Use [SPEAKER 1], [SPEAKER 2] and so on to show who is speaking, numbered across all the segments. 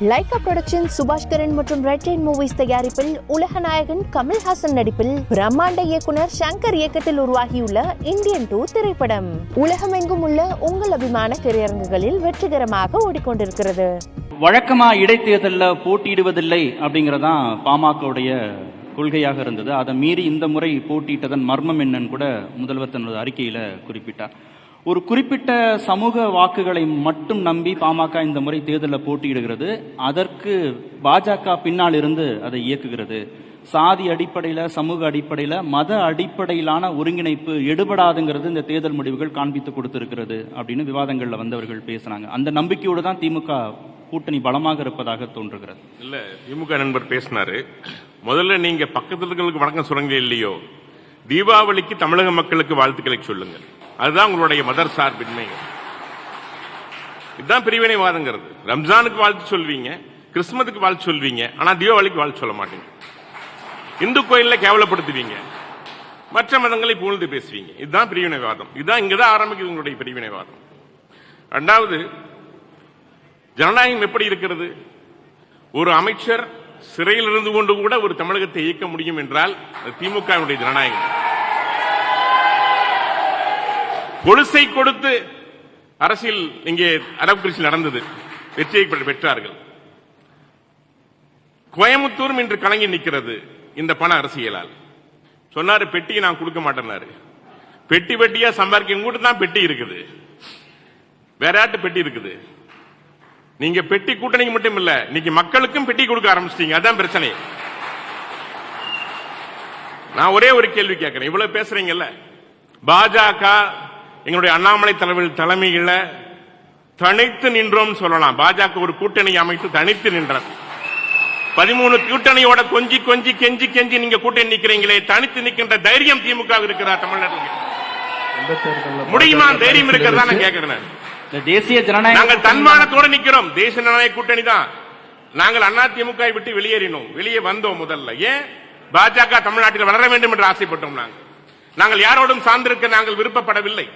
[SPEAKER 1] Lyca production Subaskaran மற்றும் red Jain movies தயாரிப்பில் உலக நாயகன் கமல்ஹாசன் நடிப்பில் பிரம்மாண்ட இயக்குனர் சங்கர் இயக்கத்தில் உருவாகியுள்ள இந்தியன் 2 திரைப்படம் உலகமெங்கும் உள்ள உங்கள் அபிமான திரையரங்குகளில் வெற்றிகரமாக ஓடிக்கொண்டிருக்கிறது.
[SPEAKER 2] வழக்கமா இடைத்தேர்தலில் போட்டியிடுவதில்லை அப்படிங்கறதான் பாமகவுடைய கொள்கையாக இருந்தது. அதை மீறி இந்த முறை போட்டியிட்டதன் மர்மம் என்னன்னு கூட முதல்வர் தனது அறிக்கையில குறிப்பிட்டார். ஒரு குறிப்பிட்ட சமூக வாக்குகளை மட்டும் நம்பி பாமக இந்த முறை தேர்தலில் போட்டியிடுகிறது. அதற்கு பாஜக பின்னால் இருந்து அதை இயக்குகிறது. சாதி அடிப்படையில், சமூக அடிப்படையில், மத அடிப்படையிலான ஒருங்கிணைப்பு எடுபடாதுங்கிறது இந்த தேர்தல் முடிவுகள் காண்பித்து கொடுத்திருக்கிறது அப்படின்னு விவாதங்களில் வந்தவர்கள் பேசினாங்க. அந்த நம்பிக்கையோடு தான் திமுக கூட்டணி பலமாக இருப்பதாக தோன்றுகிறது.
[SPEAKER 3] இல்ல, திமுக நண்பர் பேசினாரு. முதல்ல நீங்க பக்கத்துகளுக்கு வணக்கம் சொல்லுங்க இல்லையோ, தீபாவளிக்கு தமிழக மக்களுக்கு வாழ்த்துக்களை சொல்லுங்க. அதுதான் உங்களுடைய மதர் சார்பின்மை. இதுதான் பிரிவினைவாதங்கிறது. ரம்ஜானுக்கு வாழ்த்து சொல்வீங்க, கிறிஸ்துமஸுக்கு வாழ்த்து சொல்வீங்க, ஆனா தீபாவளிக்கு வாழ்த்து சொல்ல மாட்டீங்க. இந்து கோயில்ல கேவலப்படுத்துவீங்க, மற்ற மதங்களை புகழ்ந்து பேசுவீங்க. இதுதான் பிரிவினைவாதம். இதுதான் இங்கதான் ஆரம்பிக்குது உங்களுடைய பிரிவினைவாதம். இரண்டாவது, ஜனநாயகம் எப்படி இருக்கிறது? ஒரு அமைச்சர் சிறையில் இருந்து கொண்டு கூட ஒரு தமிழகத்தை இயக்க முடியும் என்றால் திமுக ஜனநாயகம். கொலுசை கொடுத்து அரசியல் இங்கே அரபு கிருஷி நடந்தது, வெற்றியை பெற்றார்கள். கோயம்புத்தூரும் இன்று கலங்கி நிற்கிறது இந்த பண அரசியலால். சொன்னாரு பெட்டியை நான் கொடுக்க மாட்டேன்னாரு. பெட்டி பெட்டியா சம்பாதிக்க கூட தான் பெட்டி இருக்குது, வேற யார்ட்டு பெட்டி இருக்குது? நீங்க பெட்டி கூட்டணிக்கு மட்டும் இல்ல, இன்னைக்கு மக்களுக்கும் பெட்டி கொடுக்க ஆரம்பிச்சிட்டீங்க. அதான் பிரச்சனை. நான் ஒரே ஒரு கேள்வி கேட்கிறேன். இவ்வளவு பேசுறீங்கல்ல, பாஜக எங்களுடைய அண்ணாமலை தலைமையில தனித்து நின்றோம் சொல்லலாம். பாஜக ஒரு கூட்டணி அமைத்து தனித்து நின்றார். 13 கூட்டணியோட கொஞ்சி கொஞ்சி கெஞ்சி கெஞ்சி நீங்க கூட்டணி நிக்கிறீங்களே, தனித்து நிற்கின்ற தைரியம் திமுக இருக்கிறார் தமிழ்நாட்டில்? முடியுமா? தைரியம் இருக்கிறதா நான் கேட்கிறேன்.
[SPEAKER 2] தேசிய ஜனநாயக
[SPEAKER 3] நாங்கள் தன்மானத்தோடு நிக்கிறோம். தேசிய ஜனநாயக கூட்டணி தான். நாங்கள் அண்ணா திமுக விட்டு வெளியேறினோம், வெளியே வந்தோம். முதல்ல ஏன் பாஜக தமிழ்நாட்டில் வளர வேண்டும் என்று ஆசைப்பட்டோம். நாங்கள் யாரோடும் சார்ந்திருக்க நாங்கள் விருப்பப்படவில்லை.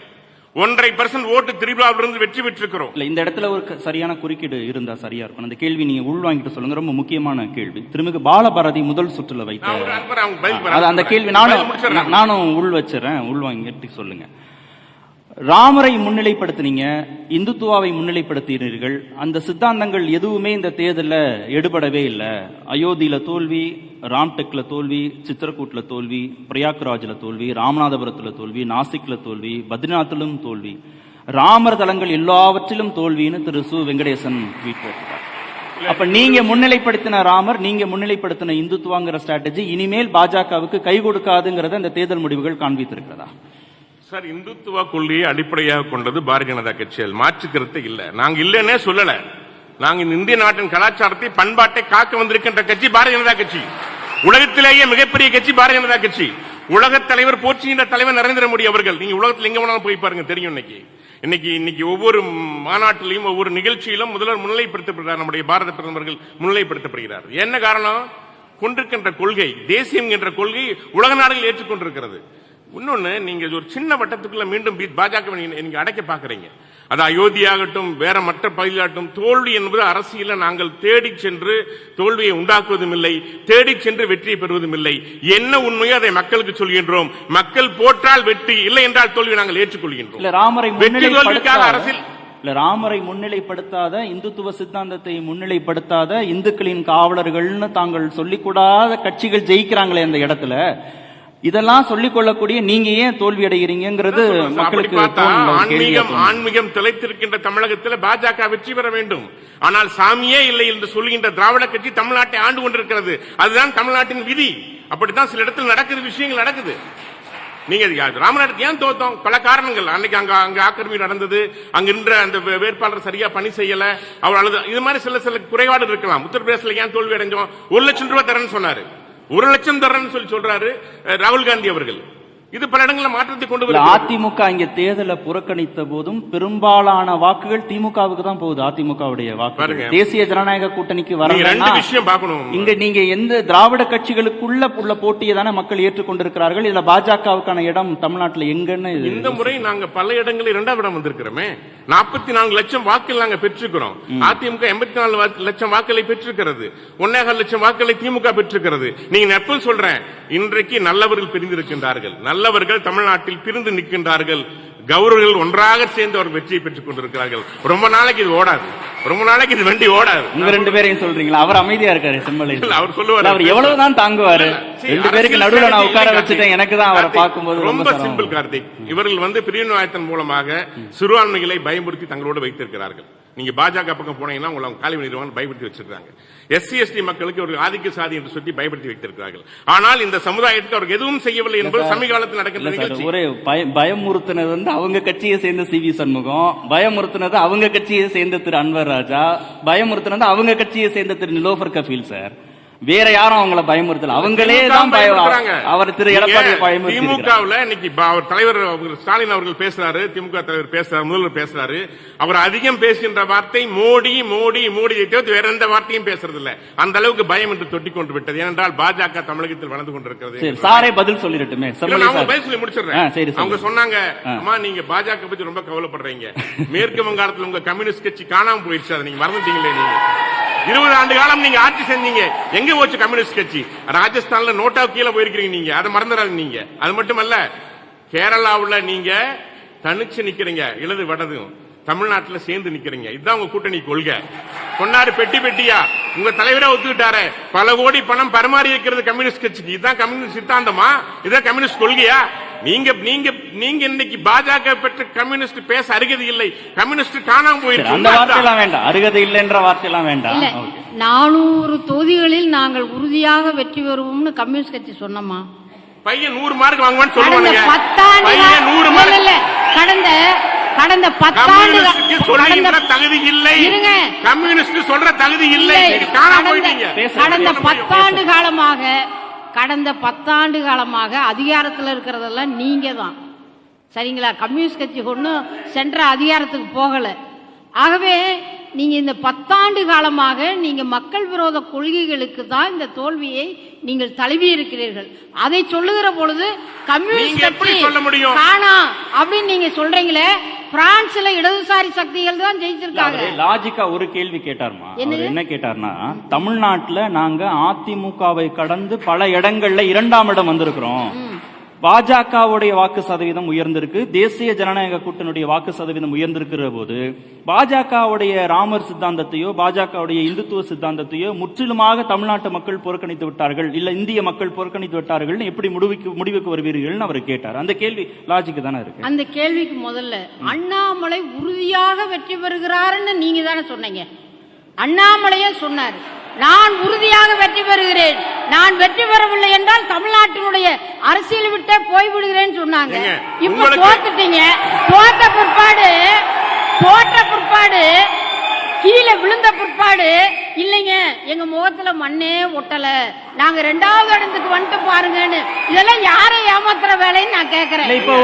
[SPEAKER 3] 1.5% ஓட்டு திரிபுராவிலிருந்து வெற்றி பெற்றிருக்கிறோம்.
[SPEAKER 2] இந்த இடத்துல ஒரு சரியான குறுக்கீடு இருந்தா சரியா இருக்கும். அந்த கேள்வி நீங்க உள்வாங்கிட்டு சொல்லுங்க. ரொம்ப முக்கியமான கேள்வி. திருமிகு பாலபாரதி முதல் சுற்றுல வைத்த அந்த கேள்வி நானும் உள் வச்சிடறேன், உள்வாங்கிட்டு சொல்லுங்க. ராமரை முன்னிலைப்படுத்தினீங்க, இந்துத்துவாவை முன்னிலைப்படுத்தினீர்கள். அந்த சித்தாந்தங்கள் எதுவுமே இந்த தேர்தலில் எடுபடவே இல்லை. அயோத்தியில தோல்வி, ராம்டெக்ல தோல்வி, சித்திரக்கூட்ல தோல்வி, பிரயாக்ராஜ்ல தோல்வி, ராமநாதபுரத்துல தோல்வி, நாசிக்ல தோல்வி, பத்ரிநாத்திலும் தோல்வி, ராமர் தலங்கள் எல்லாவற்றிலும் தோல்வின்னு திரு சு வெங்கடேசன் ட்வீட் போட்டார். அப்ப நீங்க முன்னிலைப்படுத்தின ராமர், நீங்க முன்னிலைப்படுத்தின இந்துத்துவாங்கிற ஸ்ட்ராட்டஜி இனிமேல் பாஜகவுக்கு கை கொடுக்காதுங்கிறத இந்த தேர்தல் முடிவுகள் காண்பித்திருக்கிறதா?
[SPEAKER 3] சார், இந்துத்துவ கொள்கையை அடிப்படையாக கொண்டது பாரதிய ஜனதா கட்சியால் மாற்று கருத்து இல்ல. நாங்க இல்லன்னே சொல்லல. நாங்க இந்திய நாட்டின் கலாச்சாரத்தை, பண்பாட்டை காக்க வந்திருக்கின்ற கட்சி பாரதிய ஜனதா கட்சி. உலகத்திலேயே மிகப்பெரிய கட்சி பாரதிய ஜனதா கட்சி. உலக தலைவர், போற்றுகின்ற தலைவர் நரேந்திர மோடி அவர்கள். நீங்க உலகத்தில் எங்க வேணாலும் போய் பாருங்க, தெரியும். இன்னைக்கு ஒவ்வொரு மாநாட்டிலையும் ஒவ்வொரு நிகழ்ச்சியிலும் முதல்வர் முன்னிலைப்படுத்தப்படுகிறார். நம்முடைய பாரத பிரதமர்கள் முன்னிலைப்படுத்தப்படுகிறார். என்ன காரணம்? கொண்டிருக்கின்ற கொள்கை, தேசியம் என்ற கொள்கை உலக நாடுகள் ஏற்றுக்கொண்டிருக்கிறது. இன்னொன்னு, நீங்க ஒரு சின்ன வட்டத்துக்குள்ள மீண்டும் பாஜக நீங்க அடைக்க பாக்குறீங்க. அது அயோத்தியாகட்டும், வேற மற்ற பகுதியாகட்டும், தோல்வி என்பது அரசியல நாங்கள் தேடி சென்று தோல்வியை உண்டாக்குவதும் இல்லை, தேடி சென்று வெற்றியை பெறுவதும் இல்லை. என்ன உண்மையோ அதை மக்களுக்கு சொல்கின்றோம். மக்கள் போற்றால் வெற்றி, இல்லை என்றால் தோல்வி நாங்கள் ஏற்றுக்கொள்கின்றோம்.
[SPEAKER 2] ராமரை முன்னிலைப்படுத்தாத, இந்துத்துவ சித்தாந்தத்தை முன்னிலைப்படுத்தாத இந்துக்களின் காவலர்கள்னு தாங்கள் சொல்லிக்கூடாத கட்சிகள் ஜெயிக்கிறாங்களே அந்த இடத்துல. இதெல்லாம் சொல்லிக் கொள்ளக்கூடிய நீங்க ஏன் தோல்வி அடைகிறீங்கிறது மக்களுக்கு.
[SPEAKER 3] ஆன்மீகம் திளைத்திருக்கின்ற தமிழகத்தில் பாஜக வெற்றி பெற வேண்டும். ஆனால் சாமியே இல்லை என்று சொல்லுகின்ற திராவிட கட்சி தமிழ்நாட்டை ஆண்டு கொண்டிருக்கிறது. அதுதான் தமிழ்நாட்டின் விதி. அப்படித்தான் சில இடத்தில் நடக்குது, விஷயங்கள் நடக்குது. நீங்க ராமநாட்டுக்கு ஏன் தோத்தோம்? பல காரணங்கள். அன்னைக்கு அங்க ஆக்கிரமிப்பு நடந்தது, அங்க நின்ற அந்த வேட்பாளர் சரியா பணி செய்யல, அவர் இது மாதிரி சில குறைபாடு இருக்கலாம். உத்தரப்பிரதேசல ஏன் தோல்வி அடைஞ்சோம்? 1 லட்சம் ரூபாய் தரேன்னு சொன்னாரு, 1 லட்சம் தரேன்னு சொல்றாரு ராகுல் காந்தி அவர்கள். இது பல இடங்களில் மாற்றத்தை கொண்டு வரும்.
[SPEAKER 2] அதிமுக இங்க தேர்தலை புறக்கணித்த போதும் பெரும்பாலான வாக்குகள் திமுகவுக்கு தான் போகுது. அதிமுகவுடைய வாக்கு தேசிய ஜனநாயக கூட்டணிக்கு வர.
[SPEAKER 3] விஷயம் பார்க்கணும்.
[SPEAKER 2] இங்க நீங்க எந்த திராவிட கட்சிகளுக்குள்ள உள்ள போட்டியை தானே மக்கள் ஏற்றுக்கொண்டிருக்கிறார்கள். இதுல பாஜகவுக்கான இடம் தமிழ்நாட்டில் எங்கன்னு?
[SPEAKER 3] இந்த முறை நாங்க பல இடங்களில் 2ஆம் இடம் வந்திருக்கிறோமே. 44 லட்சம் வாக்குகள் நாங்க பெற்றிருக்கிறோம். அதிமுக 84 லட்சம் வாக்குகளை பெற்றிருக்கிறது. 1.25 லட்சம் வாக்குகளை திமுக பெற்றிருக்கிறது. நீங்க நட்பு சொல்றேன், இன்றைக்கு நல்லவர்கள் பிரிந்திருக்கின்றார்கள். நல்லவர்கள் தமிழ்நாட்டில் பிரிந்து நிற்கின்றார்கள். கௌரவர்கள் ஒன்றாக சேர்ந்து அவர் வெற்றியை பெற்றுக் கொண்டிருக்கிறார்கள். ரொம்ப நாளைக்கு இது ஓடாது, ரொம்ப நாளைக்கு இது வண்டி ஓடாது.
[SPEAKER 2] உங்க 2 பேரையும் சொல்றீங்களா? அவர் அமைதியா இருக்காரு செம்மலை.
[SPEAKER 3] அவர் சொல்லுவார்,
[SPEAKER 2] அவர் எவ்வளவுதான் தாங்குவாரு. 2 பேருக்கு நடுவுல நான் உட்கார வச்சுட்டேன். எனக்கு தான் அவரை பார்க்கும்போது
[SPEAKER 3] ரொம்ப சிம்பிள் கார்த்திக். இவர்கள் பிரிவினைவாதத்தின் மூலமாக சிறுபான்மைகளை பயமுறுத்தி தங்களோடு வைத்திருக்கிறார்கள். நீங்க பாஜக பக்கம் போனீங்கன்னா உங்களை காலி பண்ணிடுவாங்க பயப்படுத்தி வச்சிருக்காங்க. SC ST மக்களுக்கு ஒரு ஆதிக்க சாதி என்று சொல்லி பயப்படுத்தி வைத்திருக்கிறார்கள். ஆனால் இந்த சமுதாயத்துக்கு அவர்கள் எதுவும் செய்யவில்லை என்பது சமீபகாலத்தில் நடக்கின்ற நிகழ்ச்சி.
[SPEAKER 2] ஒரே பயமுறுத்தினது அவங்க கட்சியை சேர்ந்த CV சண்முகம், பயமுறுத்தினது அவங்க கட்சியை சேர்ந்த திரு அன்வர் ராஜா, பயமுறுத்தினது அவங்க கட்சியை சேர்ந்த திரு நிலோஃபர் கஃபீல் சார். வேற யாரும் அவங்கள பயமுறுத்தல, அவங்களே தான் அவர் திரு எடப்பாடி பயமுறுத்தி.
[SPEAKER 3] திமுகவில் இன்னைக்கு அவர் தலைவர் ஸ்டாலின் அவர்கள் பேசுறாரு, திமுக தலைவர் பேசுறாரு, முதல்வர் பேசுறாரு. அவர் அதிகம் பேசுகின்ற வார்த்தை மோடி மோடி மோடி, வேற எந்த வார்த்தையும் பேசுறது இல்ல. அந்த அளவுக்கு பயம் என்று தொட்டி கொண்டு விட்டது. ஏனென்றால் பாஜக தமிழகத்தில் வளர்ந்து கொண்டிருக்கிறது.
[SPEAKER 2] சாரே பதில் சொல்லிடட்டுமே,
[SPEAKER 3] பதில் சொல்லி முடிச்சிடுறேன். அவங்க சொன்னாங்க, அம்மா நீங்க பாஜக பத்தி ரொம்ப கவலைப்படுறீங்க, மேற்கு வங்காளத்தில் உங்க கம்யூனிஸ்ட் கட்சி காணாம போயிடுச்சு, அதை நீங்க மறந்துட்டீங்களே. நீங்க 20 ஆண்டு காலம் நீங்க ஆட்சி செஞ்சீங்க, எங்க போச்சு கம்யூனிஸ்ட் கட்சி? ராஜஸ்தான்ல நோட்டா கீழே போயிருக்கீங்க, நீங்க அதை மறந்துடாது. நீங்க அது மட்டுமல்ல, கேரளாவுல நீங்க தனிச்சு நிக்கிறீங்க, இடது வடது, தமிழ்நாட்டில் சேர்ந்து நிக்கிறீங்க. இதுதான் உங்க கூட்டணி கொள்கை. கொண்டாரு பெட்டி பெட்டியா உங்க தலைவரே ஒத்துக்கிட்டாரு, பல கோடி பணம் பரிமாறி இருக்கிறது கம்யூனிஸ்ட் கட்சிக்கு. இதுதான் கம்யூனிஸ்ட் சித்தாந்தமா? இதான் கம்யூனிஸ்ட் கொள்கையா? நீங்க நீங்க நீங்க இன்னைக்கு பாஜக பெற்ற கம்யூனிஸ்ட் பேச அருகதை இல்லை. கம்யூனிஸ்ட் காணாம போயிருக்கு.
[SPEAKER 2] அந்த வார்த்தையெல்லாம் வேண்டாம், அருகதை இல்லைன்ற வார்த்தையெல்லாம் வேண்டாம்.
[SPEAKER 4] 400 தொகுதிகளில் நாங்கள் உறுதியாக வெற்றி பெறுவோம்னு கம்யூனிஸ்ட் கட்சி சொன்னோமா?
[SPEAKER 3] பையன் 100 மார்க் வாங்குவான்னு சொல்லுவாங்க.
[SPEAKER 4] கடந்த 10 ஆண்டுகளுக்கு
[SPEAKER 3] தகுதி இல்லை, கம்யூனிஸ்ட் சொல்ற தகுதி இல்லை.
[SPEAKER 4] கடந்த 10 ஆண்டு காலமாக அதிகாரத்தில் இருக்கிறதெல்லாம் நீங்க தான், சரிங்களா? கம்யூனிஸ்ட் கட்சி ஒன்றும் சென்ற அதிகாரத்துக்கு போகல. ஆகவே நீங்க இந்த 10 ஆண்டு காலமாக நீங்க மக்கள் விரோத கொள்கைகளுக்கு தான் இந்த தோல்வியை நீங்கள் தழுவி இருக்கிறீர்கள். அதை சொல்லுகிற பொழுது கம்யூனிஸ்ட் கட்சி காணா அப்படின்னு நீங்க சொல்றீங்களே. பிரான்ஸ்ல இடதுசாரி சக்திகள் தான் ஜெயிச்சிருக்காங்க.
[SPEAKER 2] லாஜிக்கா ஒரு கேள்வி கேட்டார்மா. என்ன கேட்டார்னா, தமிழ்நாட்டுல நாங்க அதிமுகவை கடந்து பல இடங்கள்ல 2ஆம் இடம் வந்திருக்கிறோம். பாஜகவுடைய வாக்கு சதவீதம் உயர்ந்திருக்கு, தேசிய ஜனநாயக கூட்டணியுடைய வாக்கு சதவீதம் உயர்ந்திருக்கிற போது பாஜகவுடைய ராமர் சித்தாந்தத்தையோ பாஜகவுடைய இந்துத்துவ சித்தாந்தத்தையோ முற்றிலுமாக தமிழ்நாட்டு மக்கள் புறக்கணித்து விட்டார்கள், இல்ல இந்திய மக்கள் புறக்கணித்து விட்டார்கள், எப்படி முடிவுக்கு வருவீர்கள் அவர் கேட்டார். அந்த கேள்வி லாஜிக்கு தானே இருக்கு.
[SPEAKER 4] அந்த கேள்விக்கு முதல்ல அண்ணாமலை உறுதியாக வெற்றி பெறுகிறாருன்னு நீங்க தானே சொன்னீங்க. அண்ணாமலையே சொன்னார், நான் உறுதியாக வெற்றி பெறுகிறேன், நான் வெற்றி பெறவில்லை என்றால் தமிழ்நாட்டினுடைய அரசியல் விட்டே போய்விடுகிறேன்னு சொன்னாங்க. இப்ப தோத்துட்டீங்க. தோற்ற பிற்பாடு கீழே விழுந்த பிற்பாடு இல்லைங்க எங்க முகத்துல மண்ணே ஒட்டல, நாங்க 2வது இடத்துக்கு வந்துட்டு பாருங்கன்னு, இதெல்லாம் யாரை ஏமாத்துற வேலைன்னு நான் கேட்கிறேன்.
[SPEAKER 2] இப்ப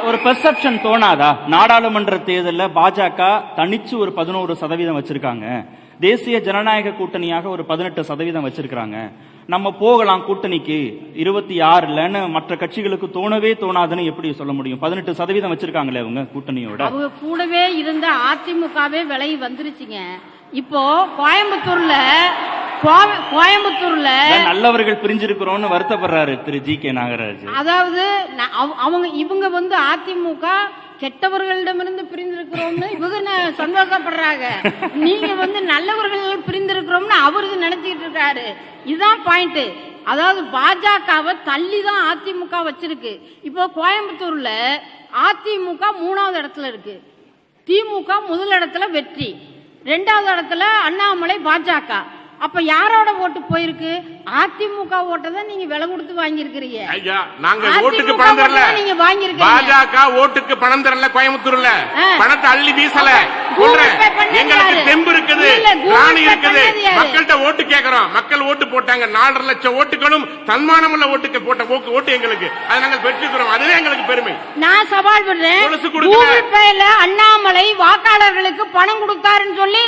[SPEAKER 2] ஒரு பெர்செப்ஷன் தோணாதா? நாடாளுமன்ற தேர்தலில் பாஜக தனிச்சு ஒரு 11% வச்சிருக்காங்க, தேசிய ஜனநாயக கூட்டணியாக ஒரு 18% வச்சிருக்காங்க. நம்ம போகலாம் கூட்டணிக்கு 26ன்னு மற்ற கட்சிகளுக்கு தோணவே தோணாதுன்னு எப்படி சொல்ல முடியும்? 18% வச்சிருக்காங்களே அவங்க கூட்டணியோட.
[SPEAKER 4] அவங்க கூடவே இருந்த அதிமுகவே விலை வந்துருச்சுங்க. இப்போ கோயம்புத்தூர்ல
[SPEAKER 2] நல்லவர்கள் பிரிஞ்சிருக்கிறோம்னு வருத்தப்படுறாரு திரு GK நாகராஜ்.
[SPEAKER 4] அதாவது இவங்க அதிமுக கெட்டவர்களிடமிருந்து பிரிந்திருக்கிறோம்னு இவங்க சந்தோஷப்படுறாங்க. நீங்க நல்லவர்கள் பிரிந்திருக்கிறோம்னு அவரு நினைச்சிட்டு இருக்காரு. இதுதான் பாயிண்ட். அதாவது பாஜகவை தள்ளி தான் அதிமுக வச்சிருக்கு. இப்போ கோயம்புத்தூர்ல அதிமுக 3வது இடத்துல இருக்கு, திமுக முதல் இடத்துல வெற்றி, 2வது இடத்துல அண்ணாமலை பாஜக. அப்ப யாரோட ஓட்டு போயிருக்கு? அதிமுக ஓட்டை தான் நீங்க விலை கொடுத்து வாங்கியிருக்கிறீங்க.
[SPEAKER 3] ஐயா, நாங்க ஓட்டுக்கு பணம் தரல,
[SPEAKER 4] நீங்க வாங்கியிருக்கீங்க.
[SPEAKER 3] பாஜக ஓட்டுக்கு பணம் தரல, கோயம்புத்தூர்ல பணத்தை அள்ளி வீசல. எங்களுக்கு தெம்பு இருக்குது, ராணி இருக்குது, மக்கள்கிட்ட ஓட்டு கேட்கிறோம். மக்கள் ஓட்டு போட்டாங்க. 4.5 லட்சம் ஓட்டுகளும் தன்மானமுள்ள ஓட்டுக்கு போட்ட ஓட்டு எங்களுக்கு, அதை நாங்கள் பெற்றுக்கிறோம். அதுவே எங்களுக்கு பெருமை.
[SPEAKER 4] நான் சவால் பண்றேன், கூகுள் பேல அண்ணாமலை வாக்காளர்களுக்கு பணம் கொடுத்தாருன்னு சொல்லி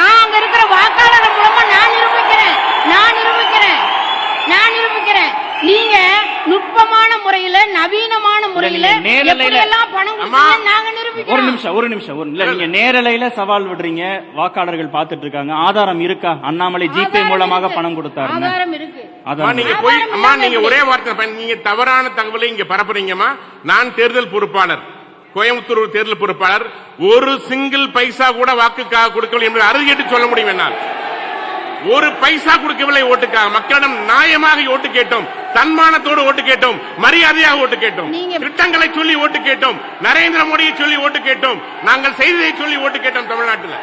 [SPEAKER 4] நாங்க இருக்கிற வாக்காளர்கள் மூலமா நான் நிரூபிக்கிறேன். நீங்க நுட்பமான முறையில நவீனமான முறையில எப்படி எல்லாம் பணம் கொடுத்தீங்க நாங்க நிரூபிக்கிறோம்.
[SPEAKER 2] ஒரு நிமிஷம் இல்ல, நீங்க நேரலையில சவால் விடுறீங்க, வாக்காளர்கள் பார்த்துட்டு இருக்காங்க. ஆதாரம் இருக்கா? அண்ணாமலை ஜிபே மூலமாக பணம் கொடுத்தாரு.
[SPEAKER 4] ஆதாரம் இருக்கு.
[SPEAKER 3] நீங்க போய் நீங்க ஒரே வார்த்தை, நீங்க தவறான தகவலை இங்க பரப்புறீங்கம்மா. நான் தேர்தல் பொறுப்பாளர், கோயம்புத்தூர் தேர்தல் பொறுப்பாளர், ஒரு சிங்கிள் பைசா கூட வாக்குக்காக கொடுக்கவில்லை என்று அறுதிட்டு சொல்ல முடியும் என்னால். ஒரு பைசா கொடுக்கவில்லை ஓட்டுக்காக. மக்களிடம் நியாயமாக ஓட்டு கேட்டோம், தன்மானத்தோடு ஓட்டு கேட்டோம், மரியாதையாக ஓட்டு கேட்டோம், திட்டங்களை சொல்லி ஓட்டு கேட்டோம், நரேந்திர மோடியை சொல்லி ஓட்டு கேட்டோம், நாங்கள் செய்ததை சொல்லி ஓட்டு கேட்டோம். தமிழ்நாட்டில்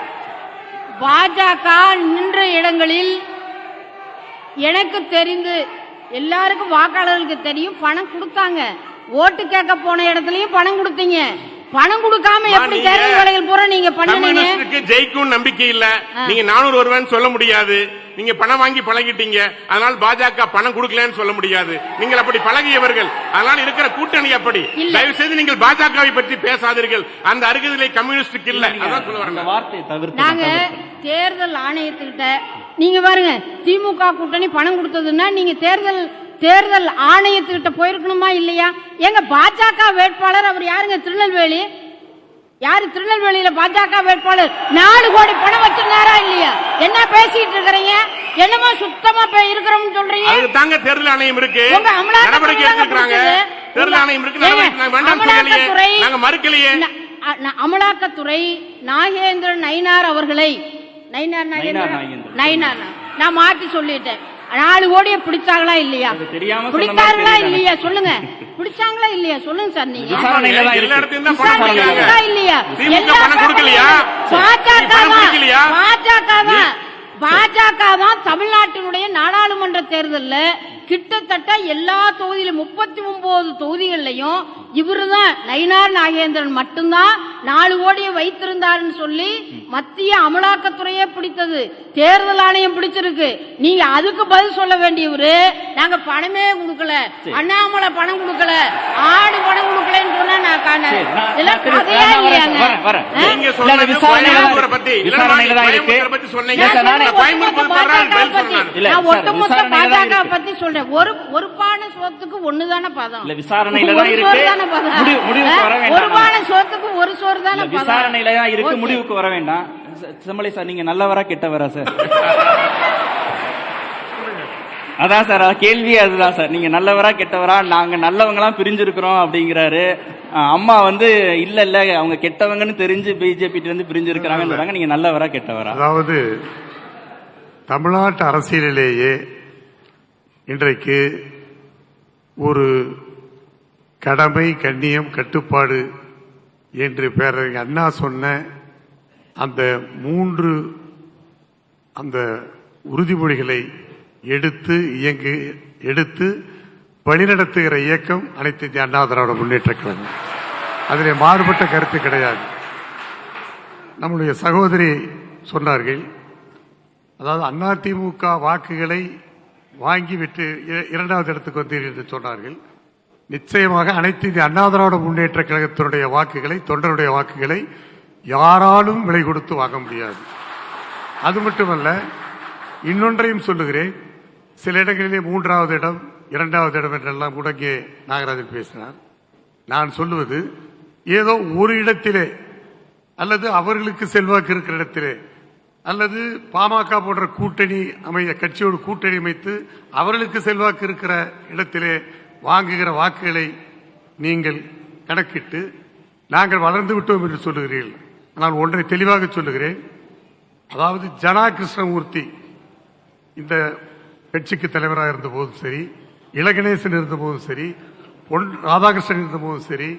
[SPEAKER 4] பாஜக நின்ற இடங்களில் எனக்கு தெரிந்து எல்லாருக்கும் வாக்காளர்களுக்கு தெரியும் பணம் கொடுத்தாங்க. ஓட்டு கேட்க போன இடத்துலயும் பணம் கொடுத்தீங்க. பணம் கொடுக்காம எப்படி தேர்தல் வேலைகள் பூரா நீங்க பண்ணீங்க?
[SPEAKER 3] ஜெயிக்கும் நம்பிக்கை இல்ல, நீங்க 400 வருவான்னு சொல்ல முடியாது. நீங்க பணம் வாங்கி பழகிட்டீங்க, அதனால பாஜக பணம் கொடுக்கலன்னு சொல்ல முடியாது. நீங்கள் அப்படி பழகியவர்கள், அதனால இருக்கிற கூட்டணி அப்படி. தயவு செய்து நீங்கள் பாஜகவை பற்றி பேசாதீர்கள். அந்த அருகதை கம்யூனிஸ்டுக்கு இல்ல. அதான் சொல்ல வரேன்.
[SPEAKER 2] வார்த்தை தவிர்த்து
[SPEAKER 4] நாங்க தேர்தல் ஆணையத்திட்ட நீங்க பாருங்க, திமுக கூட்டணி பணம் கொடுத்ததுன்னா நீங்க தேர்தல் ஆணையத்துக்கிட்ட போயிருக்கணுமா இல்லையா? எங்க பாஜக வேட்பாளர் அவர் யாருங்க? திருநெல்வேலி. யாரு திருநெல்வேலியில பாஜக வேட்பாளர்? 4 கோடி பணம் வச்சிருந்தாரா இல்லையா? என்ன பேசிட்டு இருக்கிறீங்க? என்னமோ சுத்தமா இருக்கிறோம்னு சொல்றீங்க.
[SPEAKER 3] அது தாங்க தேர்தல் ஆணையம் இருக்கு, நடவடிக்கை எடுத்துக்கிறாங்க. தேர்தல் ஆணையம் இருக்கு, வேண்டாம் சொல்லலையே, நாங்க மறுக்கலையே.
[SPEAKER 4] அமலாக்கத்துறை நாகேந்திரன் நயினார் அவர்களை நயினார் நான் மாத்தி சொல்லிட்டேன். 4 கோடியை பிடிச்சாங்களா இல்லையா? பிடித்தார்களா இல்லையா சொல்லுங்க. பிடிச்சாங்களா இல்லையா சொல்லுங்க சார். நீங்க பாஜக தான் தமிழ்நாட்டினுடைய நாடாளுமன்ற தேர்தலில் கிட்டத்தட்ட எல்லா தொகுதியிலும் 39 தொகுதிகளிலையும் இவருதான் நயினார் நாகேந்திரன் மட்டும்தான் 4 கோடியை வைத்திருந்தாருன்னு சொல்லி மத்திய அமலாக்கத்துறையே பிடித்தது, தேர்தல் ஆணையம் பிடிச்சிருக்கு. நீங்க அதுக்கு பதில் சொல்ல வேண்டியவரு நாங்க பணமே கொடுக்கல, அண்ணாமலை பணம் கொடுக்கல, ஆடு பணம் கொடுக்கலன்னு சொன்னா நான் கதையா இல்லையாங்க? ஒட்டுமொத்த பாஜக பத்தி சொல்றேன். ஒரு பானை சோத்துக்கு ஒண்ணுதானே பதம்.
[SPEAKER 2] விசாரணையில தான் இருக்கு,
[SPEAKER 4] ஒரு பானை சோத்துக்கு ஒரு சோறு தானே பதம்.
[SPEAKER 2] விசாரணையில தான் இருக்கு, முடிவுக்கு வர வேண்டாம். செம்மலை சார், நீங்க நல்லவரா கெட்டவரா சார்? அதான் சார் கேள்வி, அதுதான் சார். நீங்க நல்லவரா கெட்டவரா? நாங்க நல்லவங்களாம் பிரிஞ்சிருக்கிறோம் அப்படிங்கிறாரு. அம்மா இல்ல அவங்க கெட்டவங்கன்னு தெரிஞ்சு பிஜேபி இருந்து பிரிஞ்சிருக்கிறாங்க. நீங்க நல்லவரா கெட்டவரா?
[SPEAKER 5] அதாவது தமிழ்நாட்டு அரசியலிலேயே இன்றைக்கு ஒரு கடமை, கண்ணியம், கட்டுப்பாடு என்று பேரறிஞர் அண்ணா சொன்ன அந்த 3 அந்த உறுதிமொழிகளை எடுத்து வழிநடத்துகிற இயக்கம் அனைத்து இந்திய அண்ணா திராவிட முன்னேற்ற கழகம். அதிலே மாறுபட்ட கருத்து கிடையாது. நம்முடைய சகோதரி சொன்னார்கள், அதாவது அதிமுக வாக்குகளை வாங்கிவிட்டு 2வது இடத்துக்கு வந்தீர்கள் என்று சொன்னார்கள். நிச்சயமாக அனைத்து இந்திய அண்ணா திராவிட முன்னேற்ற கழகத்தினுடைய வாக்குகளை, தொண்டருடைய வாக்குகளை யாராலும் விலை கொடுத்து வாங்க முடியாது. அது மட்டுமல்ல, இன்னொன்றையும் சொல்லுகிறேன். சில இடங்களிலே 3வது இடம், 2வது இடம் என்றெல்லாம் கூட இங்கே நாகராஜன் பேசினார். நான் சொல்லுவது, ஏதோ ஒரு இடத்திலே அல்லது அவர்களுக்கு செல்வாக்கு இருக்கிற இடத்திலே அல்லது பாமக போன்ற கூட்டணி கட்சியோடு கூட்டணி அமைத்து அவர்களுக்கு செல்வாக்கு இருக்கிற இடத்திலே வாங்குகிற வாக்குகளை நீங்கள் கணக்கிட்டு நாங்கள் வளர்ந்து விட்டோம் என்று சொல்லுகிறீர்கள். நான் ஒன்றை தெளிவாக சொல்லுகிறேன். அதாவது ஜனா கிருஷ்ணமூர்த்தி இந்த கட்சிக்கு தலைவராக இருந்த போதும் சரி, இளகணேசன் இருந்த போதும் சரி, பொன் ராதாகிருஷ்ணன் இருந்த போதும் சரி,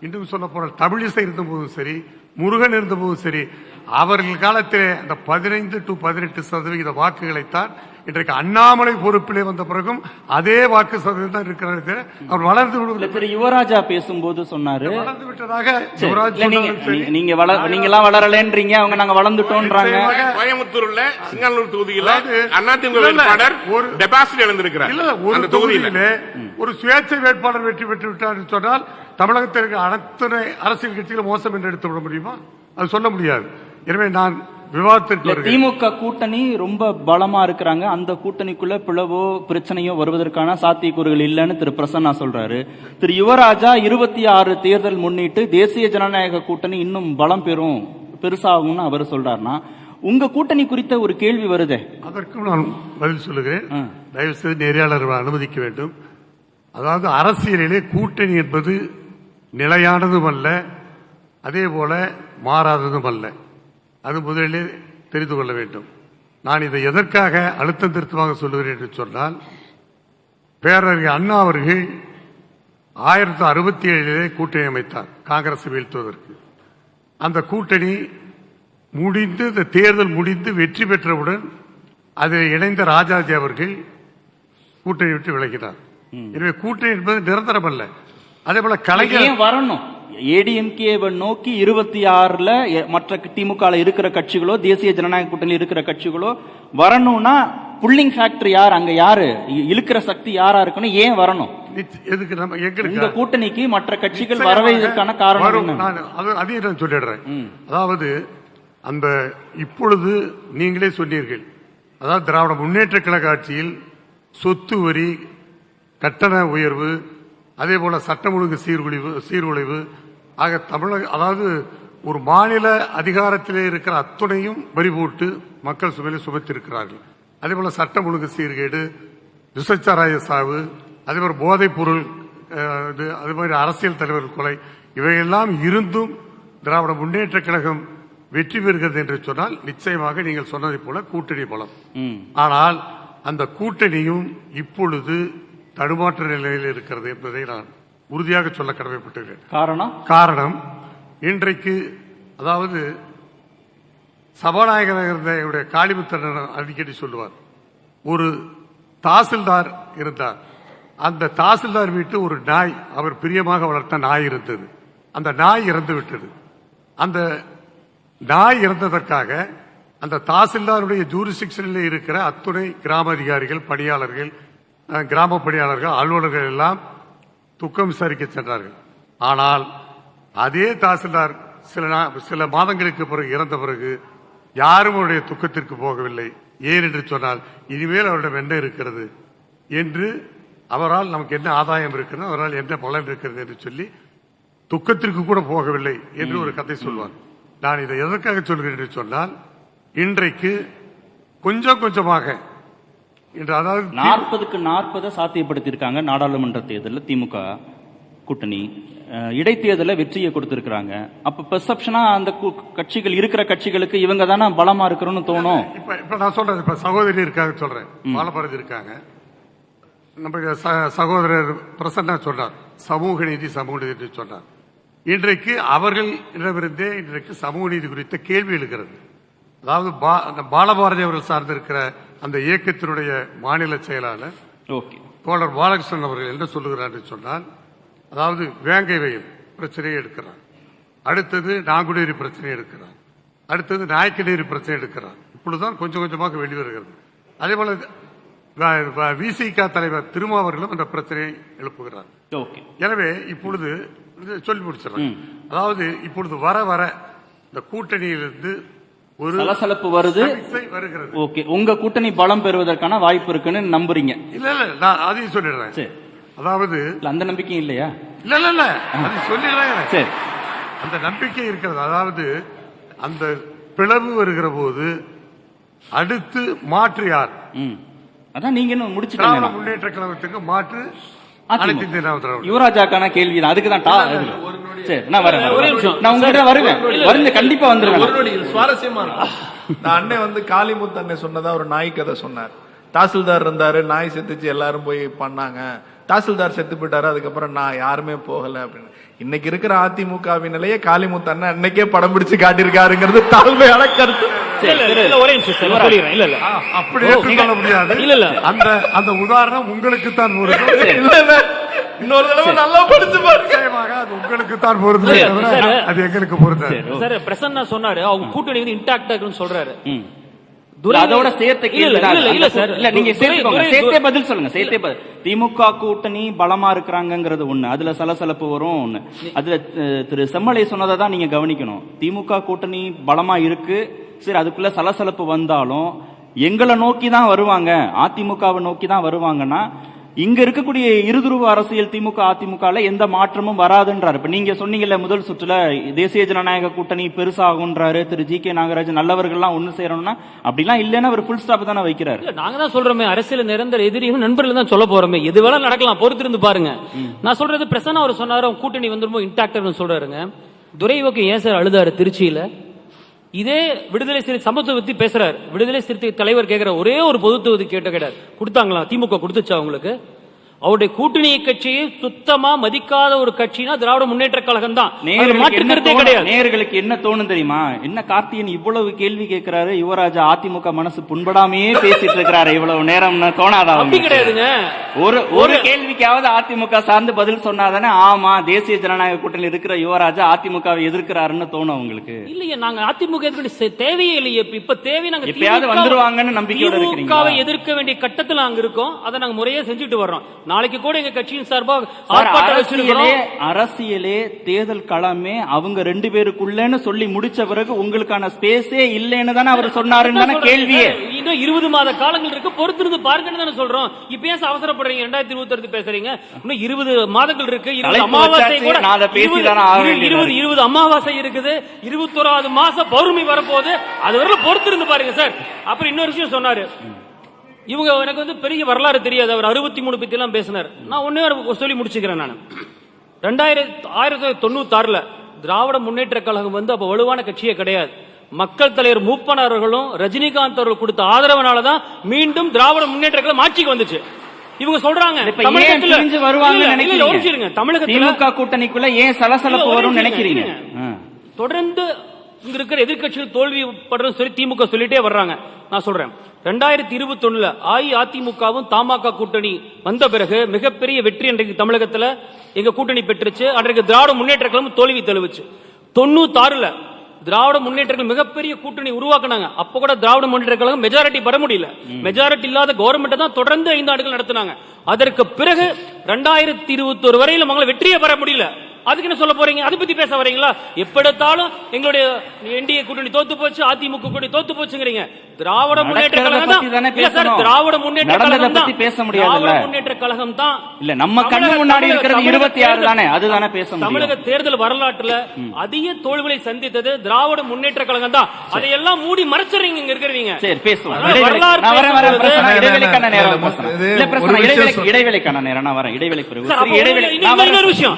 [SPEAKER 5] இன்னும் சொல்ல போன தமிழிசை இருந்த போதும் சரி, முருகன் இருந்த போதும் சரி, அவர்கள் காலத்திலே அந்த 15 to 18% வாக்குகளைத்தான் இன்றைக்கு அண்ணாமலை பொறுப்பிலே வந்த பிறகும் அதே வாக்கு சதவீதம் தான் இருக்கிறது. அவர் வளர்ந்து விடுவது.
[SPEAKER 2] யுவராஜா பேசும்போது சொன்னாரு,
[SPEAKER 5] வளர்ந்து விட்டதாக.
[SPEAKER 2] நீங்கெல்லாம் வளரலன்றீங்க, அவங்க நாங்க வளர்ந்துட்டோம்ன்றாங்க.
[SPEAKER 3] கோயம்புத்தூர்ல சிங்கனூர் தொகுதியில் அதிமுக வேட்பாளர் ஒரு டெபாசிட் இழந்திருக்கிறார்.
[SPEAKER 5] இல்ல, ஒரு தொகுதியிலே ஒரு சுயேட்சை வேட்பாளர் வெற்றி பெற்று விட்டார் சொன்னால் தமிழகத்திற்கு அனைத்து அரசியல் கட்சிகள் மோசம் என்று எடுத்துவிட முடியுமா? அது சொல்ல முடியாது. எனவே நான் விவாதத்திற்கு
[SPEAKER 2] இல்ல,
[SPEAKER 5] வருகிறேன்.
[SPEAKER 2] திமுக கூட்டணி ரொம்ப பலமா இருக்கிறாங்க. அந்த கூட்டணிக்குள்ள பிளவோ பிரச்சனையோ வருவதற்கான சாத்தியக்கூறுகள் இல்லைன்னு திரு பிரசன்னா சொல்றாரு. திரு யுவராஜா 26 தேர்தல் முன்னிட்டு தேசிய ஜனநாயக கூட்டணி இன்னும் பலம் பெருசாகும்னு அவர் சொல்றாருன்னா, உங்க கூட்டணி குறித்த ஒரு கேள்வி வருதே.
[SPEAKER 5] அதற்கும் நான் பதில் சொல்லுகிறேன். தயவு செய்து நெறியாளர் அனுமதிக்க வேண்டும். அதாவது அரசியலிலே கூட்டணி என்பது நிலையானதும் அல்ல, அதே போல மாறாததும் அல்ல. அது முதலிலே தெரிந்து கொள்ள வேண்டும். நான் இதை எதற்காக அழுத்தம் திருத்தமாக சொல்லுகிறேன் என்று சொன்னால், பேரறிஞர் அண்ணா அவர்கள் 1967 கூட்டணி அமைத்தார் காங்கிரஸ் வீழ்த்துவதற்கு. அந்த கூட்டணி முடிந்து, இந்த தேர்தல் முடிந்து வெற்றி பெற்றவுடன் அதில் இணைந்த ராஜாஜி அவர்கள் கூட்டணி விட்டு விலகினார். எனவே கூட்டணி என்பது நிரந்தரம் அல்ல. அதே போல கலைஞர்
[SPEAKER 2] வரணும் ஏடிஎம்கே நோக்கி 26ல மற்ற திமுக இருக்கிற கட்சிகளோ தேசிய ஜனநாயக கூட்டணி இருக்கிற கட்சிகளோ வரணும்னா புல்லிங் ஃபேக்டர் யார், அங்க யாரு இழுக்கிற சக்தி யாரா இருக்கணும், ஏன் வரணும்?
[SPEAKER 5] எதுக்கு நம்ம
[SPEAKER 2] இந்த கூட்டணிக்கு மற்ற கட்சிகள் வரவேற்கான காரணம்
[SPEAKER 5] அதையும் நான் சொல்லிடுறேன். அதாவது அந்த இப்பொழுது நீங்களே சொன்னீர்கள், அதாவது திராவிட முன்னேற்ற கழக ஆட்சியில் சொத்து வரி, கட்டண உயர்வு, அதே போல சட்டம் ஒழுங்கு சீர்குலைவு ஆக தமிழக, அதாவது ஒரு மாநில அதிகாரத்திலே இருக்கிற அத்துணையும் வரி போட்டு மக்கள் சுமையில சுமத்திருக்கிறார்கள். அதே போல சட்டம் ஒழுங்கு சீர்கேடு, விசச்சாராய சாவு, அதே போல போதைப் பொருள், அதே மாதிரி அரசியல் தலைவர் கொலை, இவையெல்லாம் இருந்தும் திராவிட முன்னேற்ற கழகம் வெற்றி பெறுகிறது என்று சொன்னால் நிச்சயமாக நீங்கள் சொன்னதை போல கூட்டணி பலம். ஆனால் அந்த கூட்டணியும் இப்பொழுது தடுமாற்ற நிலையில் இருக்கிறது என்பதை நான் உறுதியாக சொல்ல கடமைப்பட்டிருக்கிறேன். காரணம் இன்றைக்கு, அதாவது சபாநாயகருடைய காளிமுத்தன் அடிக்கடி சொல்லுவார், ஒரு தாசில்தார் இருந்தார். அந்த தாசில்தார் வீட்டு ஒரு நாய், அவர் பிரியமாக வளர்த்த நாய் இருந்தது. அந்த நாய் இறந்து விட்டது. அந்த நாய் இறந்ததற்காக அந்த தாசில்தாருடைய ஜூரிஸ்டிக்ஷனில் இருக்கிற அத்துணை கிராம அதிகாரிகள், பணியாளர்கள், கிராம பணியாளர்கள், அலுவலர்கள் எல்லாம் துக்கம் விசாரிக்க சென்றார்கள். ஆனால் அதே தாசில்தார் சில மாதங்களுக்கு பிறகு இறந்த பிறகு யாரும் அவருடைய துக்கத்திற்கு போகவில்லை. ஏன் என்று சொன்னால், இனிமேல் அவரிடம் என்ன இருக்கிறது என்று, அவரால் நமக்கு என்ன ஆதாயம் இருக்கிறது, அவரால் என்ன பலன் இருக்கிறது என்று சொல்லி துக்கத்திற்கு கூட போகவில்லை என்று ஒரு கதை சொல்வார். நான் இதை எதற்காக சொல்கிறேன் என்று சொன்னால், இன்றைக்கு கொஞ்சம் கொஞ்சமாக இன்று, அதாவது
[SPEAKER 2] 40க்கு 40 சாத்தியப்படுத்தியிருக்காங்க நாடாளுமன்ற தேர்தலில் திமுக கூட்டணி. இடைத்தேர்தலில் வெற்றியை கொடுத்திருக்கிறாங்க. அப்ப பெர்செப்ஷனா அந்த கட்சிகள் இருக்கிற கட்சிகளுக்கு இவங்க தானே பலமா இருக்கிறோம்னு தோணும்.
[SPEAKER 5] இப்ப நான் சொல்றேன், இப்ப சகோதரி இருக்காங்க சொல்றேன், பாலபாரதி இருக்காங்க, நம்ம சகோதரர் பிரசன்னா சொன்னார் சமூக நீதி என்று சொன்னார். இன்றைக்கு அவர்களிடமிருந்தே இன்றைக்கு சமூக நீதி குறித்த கேள்வி எழுகிறது. அதாவது பாலபாரதி அவர்கள் சார்ந்திருக்கிற அந்த இயக்கத்தினுடைய மாநில செயலாளர் தோழர் பாலகிருஷ்ணன் அவர்கள் என்ன சொல்லுகிறார் என்று சொன்னால், அதாவது வேங்கை வயல் பிரச்சனையை எடுக்கிறார், அடுத்தது நாங்குநேரி பிரச்சனையை எடுக்கிறார், அடுத்தது நாயக்கநேரி பிரச்சனை எடுக்கிறார். இப்பொழுதுதான் கொஞ்சம் கொஞ்சமாக வெளிவருகிறது. அதே போல விசிக தலைவர் திருமாவர்களும் அந்த பிரச்சனையை எழுப்புகிறார். எனவே இப்பொழுது சொல்லி முடிச்சிடறேன். அதாவது இப்பொழுது வர வர இந்த கூட்டணியிலிருந்து ஒரு
[SPEAKER 2] சலசலப்பு வருது. ஓகே, உங்க கூட்டணி பலம் பெறுவதற்கான வாய்ப்பு இருக்குன்னு நம்புறீங்க? இல்ல
[SPEAKER 5] இல்ல, நான் அதையும் சொல்லிடுறேன். அதாவது
[SPEAKER 2] அந்த நம்பிக்கை இல்லையா?
[SPEAKER 5] இல்ல இல்ல இல்ல, அது சொல்லிடுறேன். சரி, அந்த நம்பிக்கை இருக்கிறது. அதாவது அந்த பிளவு வருகிற போது அடுத்து மாற்று யார்?
[SPEAKER 2] அதான் நீங்க இன்னும் முடிச்சுட்டு
[SPEAKER 5] முன்னேற்ற கழகத்துக்கு மாற்று
[SPEAKER 2] யுவராஜாக்கான கேள்வி தான். அதுக்கு தான் சரி, நான் வரேன். நான் உங்ககிட்ட வருவேன், கண்டிப்பா வந்துருவேன்.
[SPEAKER 6] சுவாரஸ்யமா இருக்கும். நான் அண்ணன் காளிமுத்து அண்ணன் சொன்னதா ஒரு நாய் கதை சொன்னார். தாசில்தார் இருந்தாரு, நாய் செத்துச்சு, எல்லாரும் போய் பண்ணாங்க. தாசில்தார் செத்து போயிட்டாரு, அதுக்கப்புறம் நான் யாருமே போகல அப்படின்னு. இன்னைக்கு இருக்கிற அதிமுகவின் நிலையே காளிமுத்து அண்ணன் அன்னைக்கே படம் பிடிச்சு காட்டியிருக்காருங்கிறது தாழ்மையான கருத்து.
[SPEAKER 5] அந்த உதாரணம் உங்களுக்கு தான்
[SPEAKER 6] இன்னொரு தடவை நல்லா படிச்சு பாருங்க.
[SPEAKER 5] உங்களுக்கு தான் பொருது, அது எங்களுக்கு பொருந்தாது.
[SPEAKER 7] பிரசன்னா சொன்னாரு அவங்க கூட்டணி இன்டாக்டா இருக்குன்னு சொல்றாரு.
[SPEAKER 2] அதோட சேர்த்தே பதில் சொல்லுங்க. சேர்த்தே பதில். திமுக கூட்டணி பலமா இருக்கிறாங்கிறது ஒண்ணு, அதுல சலசலப்பு வரும் ஒண்ணு. அதுல திரு செம்மலை சொன்னதை தான் நீங்க கவனிக்கணும். திமுக கூட்டணி பலமா இருக்கு, சரி அதுக்குள்ள சலசலப்பு வந்தாலும் எங்களை நோக்கி தான் வருவாங்க, அதிமுகவை நோக்கி தான் வருவாங்கன்னா இங்க இருக்கக்கூடிய இருதுருவ அரசியல் திமுக அதிமுகல எந்த மாற்றமும் வராதுன்றாரு. இப்ப நீங்க சொன்னீங்கல்ல முதல் சுற்றுல தேசிய ஜனநாயக கூட்டணி பெருசாகுன்றாரு திரு ஜி.கே. நாகராஜ், நல்லவர்கள்லாம் ஒண்ணு சேரணும்னா அப்படிலாம் இல்லைன்னா அவர் ஃபுல் ஸ்டாப் தானே வைக்கிறாரு.
[SPEAKER 7] நாங்க தான் சொல்றோமே அரசியல் நிரந்தர எதிரியும் நண்பர்கள் தான் சொல்ல போறோமே, எது வேணா நடக்கலாம், பொறுத்திருந்து பாருங்க. நான் சொல்றது பிரசன்னா அவர் சொன்னாரு கூட்டணி வந்து ரொம்ப இன்டாக்ட் சொல்றாருங்க. துரைவுக்கு ஏன் சார் அழுதாரு திருச்சியில? இதே விடுதலை சிறுத்தை சமத்துவ பத்தி பேசுறாரு. விடுதலை சிறுத்தை தலைவர் கேட்கிற ஒரே ஒரு பொது தொகுதி கேட்டாரு, கொடுத்தாங்களா? திமுக கொடுத்துச்சா உங்களுக்கு? அவருடைய கூட்டணி கட்சியை சுத்தமா மதிக்காத ஒரு கட்சினா திராவிட முன்னேற்ற கழகம் தான்.
[SPEAKER 2] நேயர்களுக்கு என்ன தோணும் தெரியுமா? என்ன கார்த்தியன் இவ்வளவு கேள்வி கேட்கிறாரு, யுவராஜா அதிமுக மனசு புண்படாமையே பேசிட்டு இருக்கிறாரு இவ்வளவு நேரம் தோணாதா?
[SPEAKER 7] அப்படி கிடையாதுங்க.
[SPEAKER 2] ஒரு கேள்விக்காவது அதிமுக சார்ந்து பதில் சொன்னாதானே ஆமா தேசிய ஜனநாயக கூட்டணி இருக்கிற யுவராஜா அதிமுகவை எதிர்க்கிறாருன்னு தோணும் உங்களுக்கு?
[SPEAKER 7] இல்லையே, நாங்க அதிமுக தேவையே இல்லையே. இப்ப தேவை நாங்க
[SPEAKER 2] எப்பயாவது வந்துருவாங்கன்னு நம்பிக்கையோட இருக்கீங்களா?
[SPEAKER 7] எதிர்க்க வேண்டிய கட்டத்தில் நாங்க இருக்கோம். அதை நாங்க முறையா செஞ்சுட்டு வர்றோம். நாளைக்கு கூட எங்க கட்சியின் சார்பாக
[SPEAKER 2] அரசியலே தேர்தல் களமே அவங்க 2 பேருக்குள்ளன்னு சொல்லி முடிச்ச பிறகு உங்களுக்கான ஸ்பேஸே இல்லைன்னு தானே அவர் சொன்னாருன்னு கேள்வியே.
[SPEAKER 7] இன்னும் 20 மாத காலங்கள் இருக்கு, பொறுத்திருந்து பாருங்கன்னு தானே சொல்றோம். இப்ப ஏன் அவசரப்படுறீங்க? 2026 பேசுறீங்க, இன்னும் 20 மாதங்கள் இருக்கு. 20 அமாவாசை கூட 20 அமாவாசை இருக்குது, 21வது மாசம் பௌர்ணமி வரப்போகுது, அது வரைக்கும் பொறுத்திருந்து பாருங்க சார். அப்புறம் இன்னொரு விஷயம் சொன்னாரு, இவங்க எனக்கு வந்து பெரிய வரலாறு தெரியாது, அவர் 63 பத்தி எல்லாம் பேசினார். நான் ஒன்னே சொல்லி முடிச்சுக்கிறேன். நான் 1996 திராவிட முன்னேற்ற கழகம் வந்து அப்ப வலுவான கட்சியே கிடையாது. மக்கள் தலைவர் மூப்பன் அவர்களும் ரஜினிகாந்த் அவர்கள் கொடுத்த ஆதரவுனாலதான் மீண்டும் திராவிட முன்னேற்ற கழகம் ஆட்சிக்கு வந்துச்சு. இவங்க சொல்றாங்க
[SPEAKER 2] தமிழகத்தில் கூட்டணிக்குள்ள ஏன் சலசலப்பு வரும் நினைக்கிறீங்க?
[SPEAKER 7] தொடர்ந்து இங்க இருக்கிற எதிர்கட்சிகள் தோல்வி படுறது சொல்லி திமுக சொல்லிட்டே வர்றாங்க. நான் சொல்றேன், 2021 அஇஅதிமுகவும் தமாக கூட்டணி வந்த பிறகு மிகப்பெரிய வெற்றி அன்றைக்கு தமிழகத்தில் எங்க கூட்டணி பெற்றுச்சு. அன்றைக்கு திராவிட முன்னேற்ற கழகம் தோல்வி தழுவுச்சு. 96 திராவிட முன்னேற்ற மிகப்பெரிய கூட்டணி உருவாக்குனாங்க. அப்ப கூட திராவிட முன்னேற்ற கழகம் மெஜாரிட்டி பெற முடியல. மெஜாரிட்டி இல்லாத கவர்மெண்ட் தான் தொடர்ந்து 5 ஆண்டுகள் நடத்தினாங்க. அதற்கு பிறகு 2021 வரையில மங்கள வெற்றியை பெற முடியல. அதுக்கு என்ன சொல்ல போறீங்க? அதை பத்தி பேச வரீங்களா? எப்படித்தாலும் எங்களுடைய என்டிஏ கூட்டணி தோத்து போச்சு, அதிமுக கூட்டணி தோத்து போச்சுங்கிறீங்க. திராவிட முன்னேற்ற கழகம் தான். திராவிட முன்னேற்ற கழகம் தான் பேச முடியாது. முன்னேற்ற கழகம் தான் இல்ல, நம்ம கண்ணு முன்னாடி இருக்கிறது 26 தானே, அதுதானே பேச முடியும். தமிழக தேர்தல் வரலாற்றுல அதிக தோல்விகளை சந்தித்தது திராவிட முன்னேற்ற கழகம் தான். அதையெல்லாம் மூடி மறைச்சறீங்க இங்க இருக்கிறவங்க. சரி பேசுவோம். இடைவெளிக்கான நேரம், இடைவெளிக்கான நேரம் நான் வரேன். இடைவெளி விஷயம்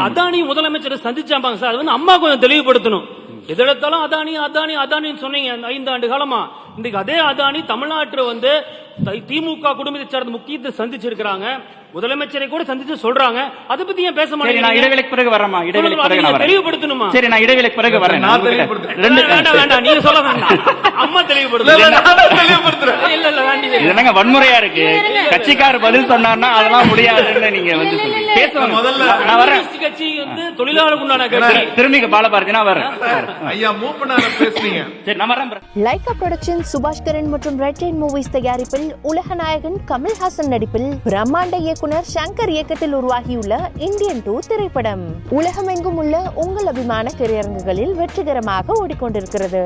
[SPEAKER 7] அதானி முதலமைச்சர் சந்திச்சாங்க சார். அது வந்து அம்மா கொஞ்சம் தெளிவுபடுத்தணும். எதிர்த்தாலும் அதானி அதானி அதானின்னு சொன்னீங்க 5 ஆண்டு காலமா. இன்னைக்கு அதே அதானி தமிழ்நாட்டில் வந்து திமுக குடும்பத்தை சார்ந்த முக்கியத்தை சந்திச்சிருக்கிறாங்க. முதலமைச்சரை கூட சந்திச்சு சொல்றாங்க. அதை பத்தி ஏன் பேச மாட்டேங்க? நான் இடைவெளிக்கு பிறகு வரமா? இடைவெளிக்கு பிறகு நான் தெளிவுபடுத்தணுமா? சரி, நான் இடைவெளிக்கு பிறகு வரேன். நான் தெளிவுபடுத்துறேன். வேண்டாம், நீங்க சொல்ல வேண்டாம், அம்மா தெளிவுபடுத்துறேன். இல்ல இல்ல வேண்டியது என்னங்க வன்முறையா இருக்கு? கட்சிக்காரர் பதில் சொன்னார்னா அதெல்லாம் முடியாதுன்னு நீங்க வந்து சொல்றீங்க. பேசுவாங்க. முதல்ல நான் வரேன். கட்சி வந்து தொழிலாளர்களுக்கு உண்டான கட்சி. திரும்பி பாலபாரதி நான் வரேன். ஐயா மூப்பனார பேசுறீங்க. சரி நான் வரேன்.
[SPEAKER 1] லைகா புரொடக்ஷன் சுபாஷ்கரன் மற்றும் ரெட் ஜெயின் மூவிஸ் தயாரிப்பில் உலகநாயகன் கமல்ஹாசன் நடிப்பில் பிரம்மாண்ட இயக்குனர் சங்கர் இயக்கத்தில் உருவாகியுள்ள இந்தியன் 2 திரைப்படம் உலகமெங்கும் உள்ள உங்கள் அபிமான திரையரங்குகளில் வெற்றிகரமாக ஓடிக்கொண்டிருக்கிறது.